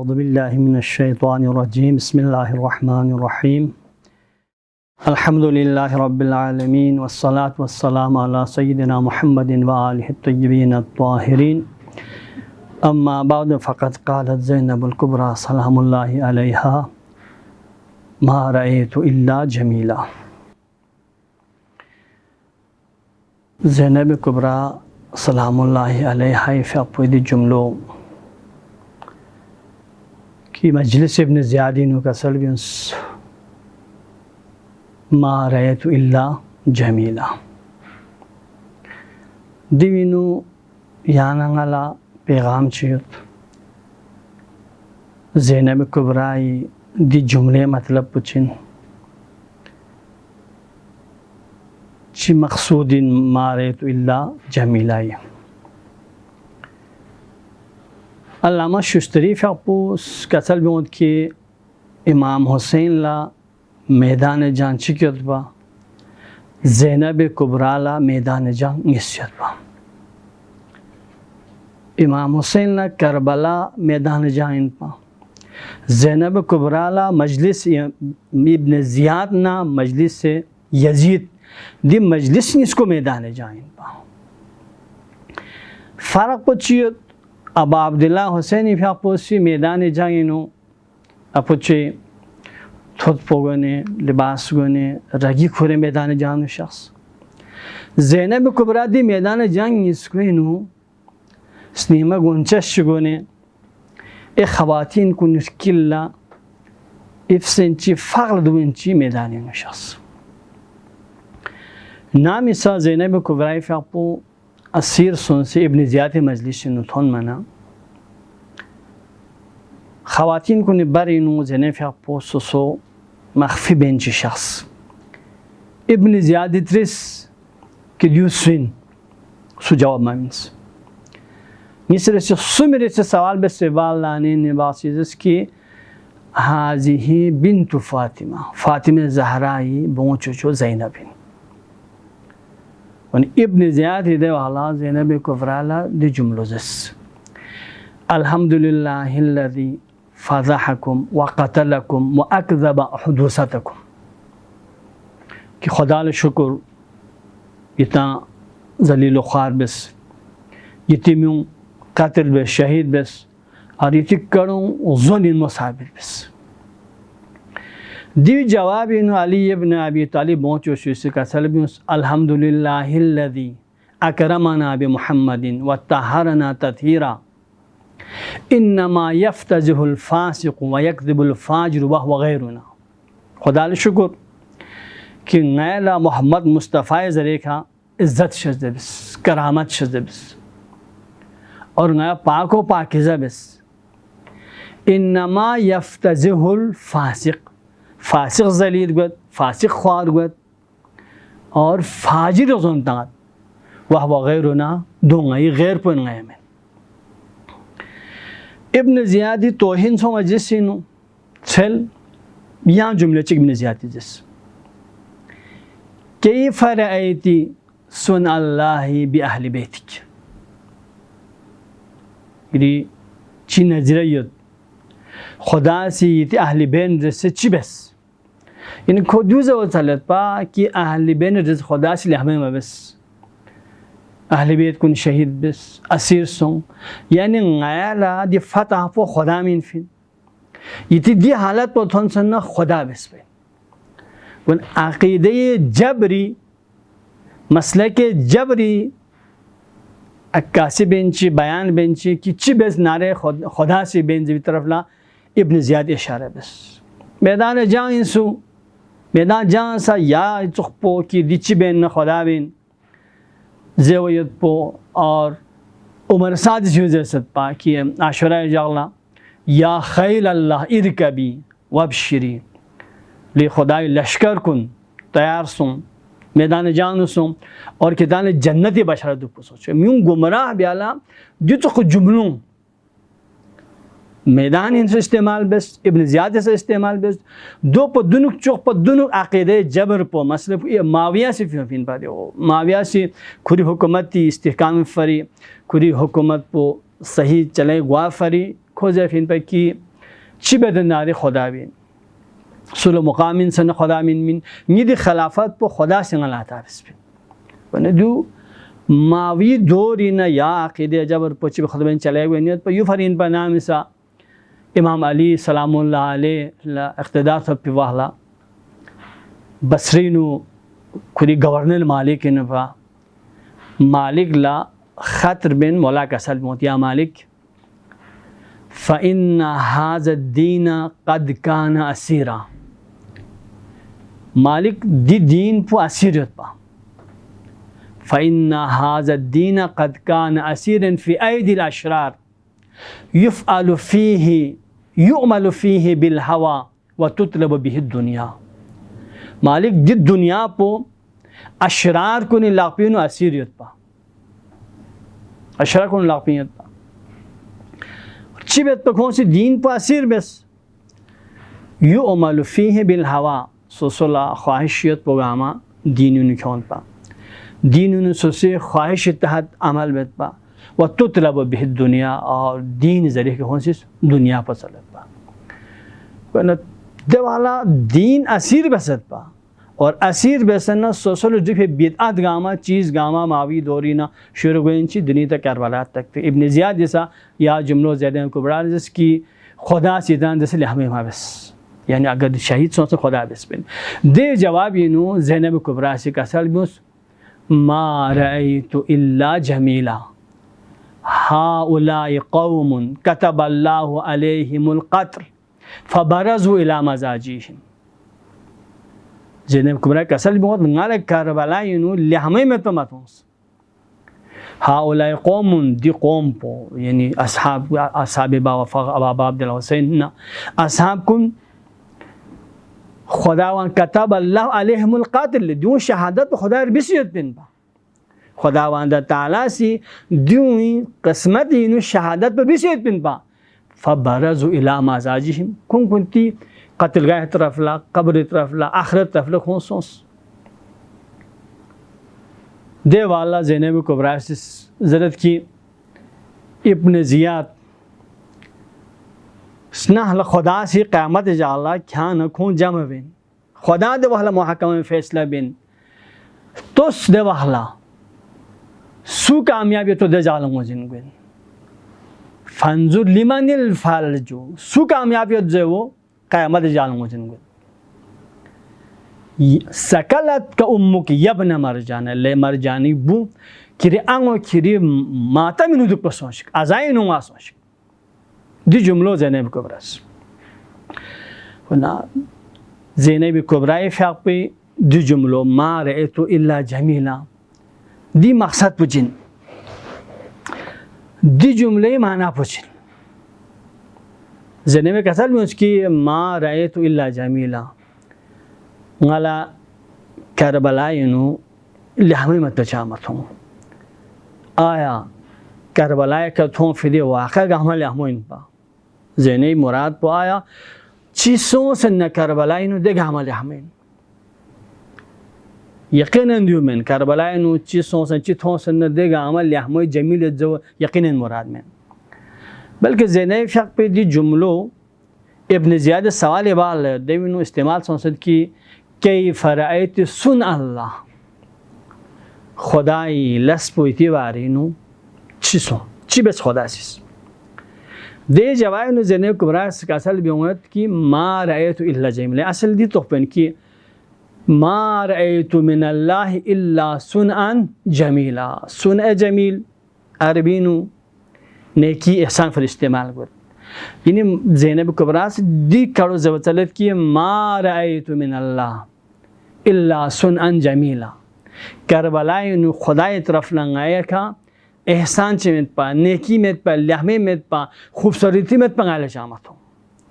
अऊज़ु बिल्लाहि मिनश्शैतानिर्रजीम बिस्मिल्लाहिर्रहमानिर्रहीम अल्हम्दुलिल्लाहि रब्बिल आलमीन वस्सलातु वस्सलामु अला सय्यिदिना मुहम्मदिन व आलिहि त्वय्यिबीन अत्ताहिरीन अम्मा बअद फ़क़द क़ालत ज़ैनबुल कुबरा सलामुल्लाहि अलैहा मा रअयतु इल्ला जमीला। ज़ैनब कुबरा सलामुल्लाहि अलैहा फ़ापुदी जुमलो कि मजलिस इब्न ज़ियादिन का सलबियंस मा रअयतु इल्ला जमीला दिविनु यानंगला पैगाम चियत ज़ैनब कुबराई दी जुमले मतलब पुछिन ची मकसूदिन मा रअयतु इल्ला जमीला। अल्लामा शुस्तरी फ़ापूस कसल बियोद कि इमाम हुसैन ला मैदान जान चिकियत बा ज़ैनब कुबरा ला मैदान जान निस्यत बा। इमाम हुसैन ला करबला मैदान जान पा ज़ैनब कुबरा ला मजलिस इब्न ज़ियाद ना मजलिस से यजीद दी मजलिस इसको मैदान जान पा फ़र्क पुछियत अब अब्दुल्ला हुसैन फ़ापोसी मैदान जाइनो अपुचे थोत पोगने लिबास गोने रगी खुरे मैदान जान शख्स ज़ैनब कुबरा दी मैदान जान इसको स्नीमा गुंचश गोने ए ख़वातीन को निश्किल्ला इफ्सेंची फ़ागल दुंची मैदान शख्स नाम इसा ज़ैनब कुबरा फ़ापो असीर सुन से इब्न ज़ियाद मजलिस नुथोन मना ख़वातीन को निबारिनु ज़ैनब फ़ापो सोसो मख्फी बेंची शख्स इब्न ज़ियाद त्रिस कि यूसिन सु जवाब मामिंस मिस्र से सुमेरे से सवाल बे सवाल लाने निवासिस की हाज़िही बिन्तु फ़ातिमा ज़हराई बोचो ज़ैनबिन वन इब्न ज़ियाद हिदे वाला ज़ैनब कुबरा दी जुमलो जस अल्हम्दुलिल्लाहिल्लज़ी फ़ज़हकुम व क़तलकुम व अकज़ब हुदूसतकुम कि खुदा ला शुक्र इतना ज़लील ख़ार बस यतीमों कातिल बस शहीद बस और इति करों ज़ुल्म मुसाबिर बस दी जवाब इन अली इब्न अबी तालिब पहुँचो से का सलबी अल्हम्दुलिल्लाहिल्लज़ी अकरमना बि मुहम्मदिन व तहरना तथीरा इन्नमा यफ्तज़िहुल फ़ासिक़ व यकज़िबुल फ़ाजिर व हुव गैरुना। खुदा ला शुक्र कि नैला मोहम्मद मुस्तफ़ा ज़रेखा इज़्ज़त शज़ बस करामत शज़ बस और नया पाको पाकिज़ा बस इन्नमा यफ्तज़िहुल फ़ासिक़ फ़ासिक़ ज़लील गत फ़ासिक़ ख़्वार गत और फ़ाजिर ज़ुनतात वह गैरुना दूंगा ये गैर पर गए में इब्न ज़ियादी तोहिन सो मजलिसिनु छल यहाँ जुमले चिक इब्न ज़ियादी जिस कैफ़ रअयति सुन अल्लाहि बि अहली बैतिक यदि ची नज़रियत खुदा से ये अहली बैन जैसे ची बस इन खुदूज़ वसलत पा कि अहली बैन जैसे खुदा से हमें बस अहली बैत कुन शहीद बस असीर सों यानी गायला दी फतह पो खुदा मिन फिन ये दी हालत पो थोन सन्ना खुदा बस पे उन अक़ीदे जबरी मसले के जबरी अक्कासी बेंची बयान बेंची कि ची बस नारे खुदा से बेंजी तरफ ला इब्न ज़ियाद इशारा बस मैदान जान इंसु मैदान जान सा या चुखपो कि दिची बेन न खुदा बिन ज़ेवयत पो और उमर साद जैसत पा कि आशुरा जागला या खैल अल्लाह इरकबी वबशरी ले खुदाई लश्कर कुन तैयार सुन मैदान जान सुन और कितान जन्नती बशरत सोचे म्यूँ गुमराह ब्याला जो जुमलों मैदान इनसे इस्तेमाल बस इब्न ज़ियाद से इस्तेमाल बस दो पर दुनुक चौक पर दुनुक अक़ीदे जबर पर मसले ये माविया से फिन पा दे माविया से खुरी हुकूमती इस्तेहकाम फरी खुरी हुकूमत को सही चले गुआ फरी खोजे फिन पर कि چی بدناری خدا بین سول مقامین سن خدا من میدی خلافت پو خدا سن الله تعالی بین ونه دو ماوی دوری نه یا عقیده جبر پوچی به خدا بین چلے گئے نیت پر یو فرین پر نام سا امام علی سلام الله علیه اقتدار ثب واهلا بصرینو کلی گورنر مالک نفا مالک لا خطر بن مولا کسل موت یا مالک فإن هذا الدين قد كان أسيرا مالک دی دین پو اسیریت پا فإن هذا الدين قد كان أسيرا في أيدي الأشرار يفعل فيه يؤمل فيه بالهوى وتطلب به الدنيا مالک دی دنیا پو اشرار کو لاقپینو اسیریت پا اشرار کو لاقپینیت پا چی بیت پا کون سی دین پا اسیر بس یؤمل فیه بالهوا سوسولا خواهشیت پوگاما دینو نکون پا دینو سوسی خواهش تحت عمل بیت پا و تطلب به دنیا اور دین ذریعہ کون سی دنیا پا چلت پا دوالا دین اسیر بسد پا اور اسیر بسنا سوسل جو بدعت گاما چیز گاما ماوی دورینا شروع گوئن چی دنیا تک کربلات تک ابن زیاد جیسا یا جملو زیدین کبرا جس کی خدا سیدان جیسے لحمے ما بس یعنی اگر شہید سوچ خدا بس بن دے جواب اینو زینب کبرا سے کسل بس ما رأيت الا جميلا هؤلاء قوم كتب الله عليهم القتل فبرزوا الى مزاجهم زینب کبرا کسل بہت منگال کربلا اینو لحمے میں تو متونس هؤلاء قوم دی قوم پو یعنی اصحاب بابا عبد الحسین اصحاب کن خداوند کتب الله علیهم القاتل دیون شهادت خدا ربسیت بین با خداوند تعالی سی دیون قسمت اینو شهادت ربسیت بین با فبرزوا الى مزاجهم کن کنتی قتل گاہ طرف لا قبر طرف لا آخرت طرف لا کون سونس دے والا زینب کبرا زرد کی ابن زیاد سنہ خدا سی قیامت جالا کیا نہ کون جمع بین خدا دے والا محکمہ فیصلہ بین توس دے والا سو کامیابی تو دے جالا موجن بین فانظر لمن الفالجو سو کامیابی دے وہ قیامت جال موجن گل سکلت کا امک یبن مرجان لے مرجانی بو کری انگو کری ماتا منو دو پسونشک ازائی نو آسونشک دی جملو زینب کبراس زینب کبرائی فاق پی دی جملو ما رأیتو الا جمیلا دی مقصد پچن دی جملے معنی پچن زینب کسل میں اس کی ما رأیت الا جمیلا غلا کربلائنو لحمی متچامت ہوں آیا کربلائی کا تھون فیدی واقع گاہما لحموین پا زینب مراد پا آیا چیسوں سن کربلائنو دے گاہما لحمین یقیناً دیو من کربلائنو چیسوں سن چی تھون سن دے گاہما لحموی جمیل جو یقیناً مراد من بلکہ زینب شک پہ دی جملو ابن زیاد سوال بال دیوینو استعمال سنسد کی کیف رأیت سن اللہ خدای لس پویتی وارینو چی سن چی بس خدا سیس دے جوائنو زینب کبرا سکاسل بیونت کی ما رأیت الا جمیل اصل دی تخپن کی ما رأیت من اللہ الا سنعا جمیلا سنع جمیل عربینو نیکی احسان پر استعمال کر یعنی زینب کبرا سے دی کڑو زبطلت کی ما رأیت من اللہ الا سنعا جمیلا کربلائی نو خدای طرف لنگایا کا احسان چمیت پا نیکی میت پا لحمی میت پا خوبصورتی میت پا غیل شامت ہوں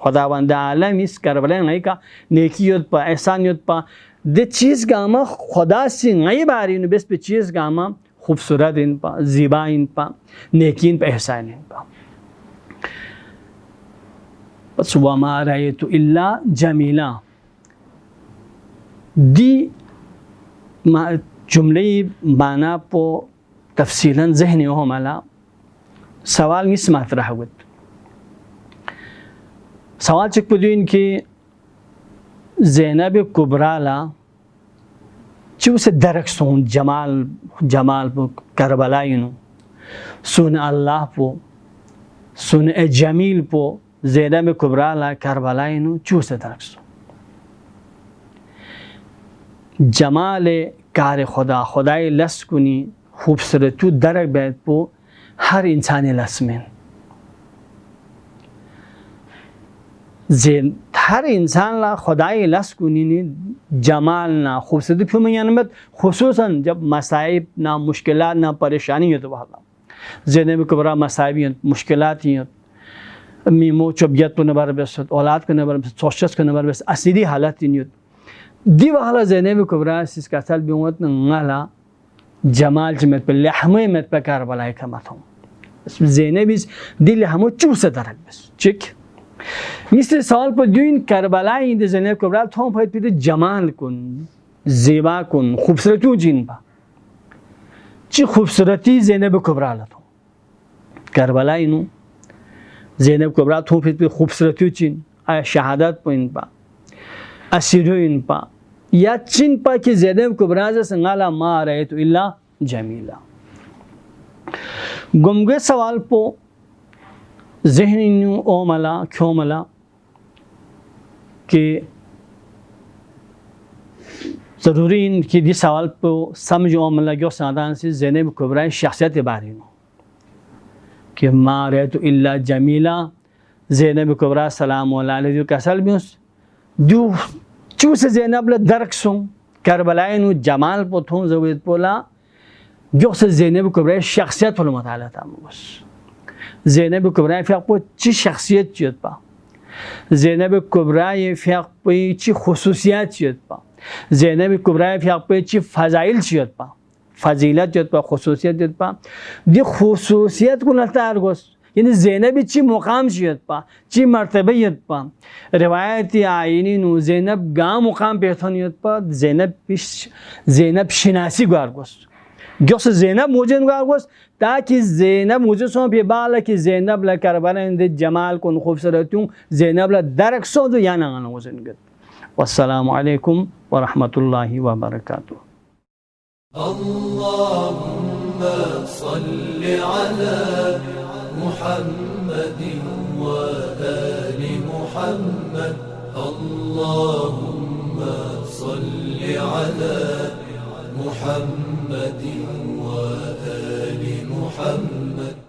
خداوند عالم اس کربلائی نگائی کا نیکیت پا احسانیت پا دے چیز گاما خدا سے نگائی باری نو بس پہ چیز گاما خوبصورت ان پا زیبا ان پا نیکین پا احسان ان پا بس وما رأیت الا جمیلا دی جملے معنی پو تفصیلا ذہنی ہو ملا سوال نیس مطرح ہوت सवाल चिक पुदीन कि ज़ैनब कुबरा ला चू से दरक सोन जमाल पो करबला इनु सुन अल्लाह पो सुन ए जमील पो ज़ैनब कुबरा ला करबला इनु चू से दरक सोन जमाल कार खुदाई लस कुनी खूबसूरतू दरक बैत पो हर इंसान लस में हर इंसान ला खुदाई लस कुनी जमाल ना खूबसूरती फिर में यानमत खुसूसन जब मसाइब ना मुश्किलात ना परेशानी हो तो वहाँ ज़ैनब कुबरा मसाइब मुश्किलात ही मीमो चुबियत को नबर बस औलाद को नबर बस सोशस को नबर बस असीदी हालत ही दी वाला ज़ैनब कुबरा इसका सल बिमत नाला जमाल जमत पे लहमे मत पे कारबलाई का मत हूँ ज़ैनब इस दिल हमो चूस दरक बस चिक मिस्टर सवाल पर दून करबलाई इंद ज़ैनब कुबरा थों फाइट पे जमाल कुन ज़ेबा कुन खूबसूरती जिन पा ची खूबसूरती ज़ैनब कुबरा ला थों करबलाई नु ज़ैनब कुबरा थों फाइट पे खूबसूरती जिन आया शहादत पॉइंट पा असीरो इन पा या चिन पा कि ज़ैनब कुबरा से संगाला मा रअयत इल्ला जमीला गुमगे सवाल पो ज़हन ओ मला क्यों मला कि ज़रूरी इन कि दी सवाल पो समझ ओ मला क्यों साधारण से ज़ैनब कुबरा शख्सियत बारे में कि मा रअयत इल्ला जमीला ज़ैनब कुबरा सलाम अलैहि कसल भी दू चूस ज़ैनब ला दरक सों करबलाई नु जमाल पोथों ज़वीत पोला जो से ज़ैनब कुबरा शख्सियत फल मताला था बस ज़ैनब कुबरा फ़ियाक पो ची शख्सियत चियत पा ज़ैनब कुबरा ये फ़ियाक पो ची खुसूसियत चियत पा ज़ैनब कुबरा फ़ियाक पो ची फ़ज़ाइल चियत पा फ़जीलत चियत पा खुसूसियत चियत पा दी खुसूसियत को नतार गोस यानी ज़ैनब ची मुकाम चियत पा ची मर्तबयत पा रिवायत आईनी नु ज़ैनब गा मुकाम पेथनियत पा ज़ैनब शिनासी गारगोस जोस ज़ैनब मुझे गारगोस ताकि ज़ैनब मुझे सो पे बाला कि ज़ैनब ला करबला इंद जमाल कुन खूबसूरतूं ज़ैनब ला दरक सो जो याना गाना वजन गत वस्सलामु अलैकुम व रहमतुल्लाहि व बरकातुहू अल्लाहुम्मा सल्लि अला محمد وآل محمد اللهم صل على محمد وآل محمد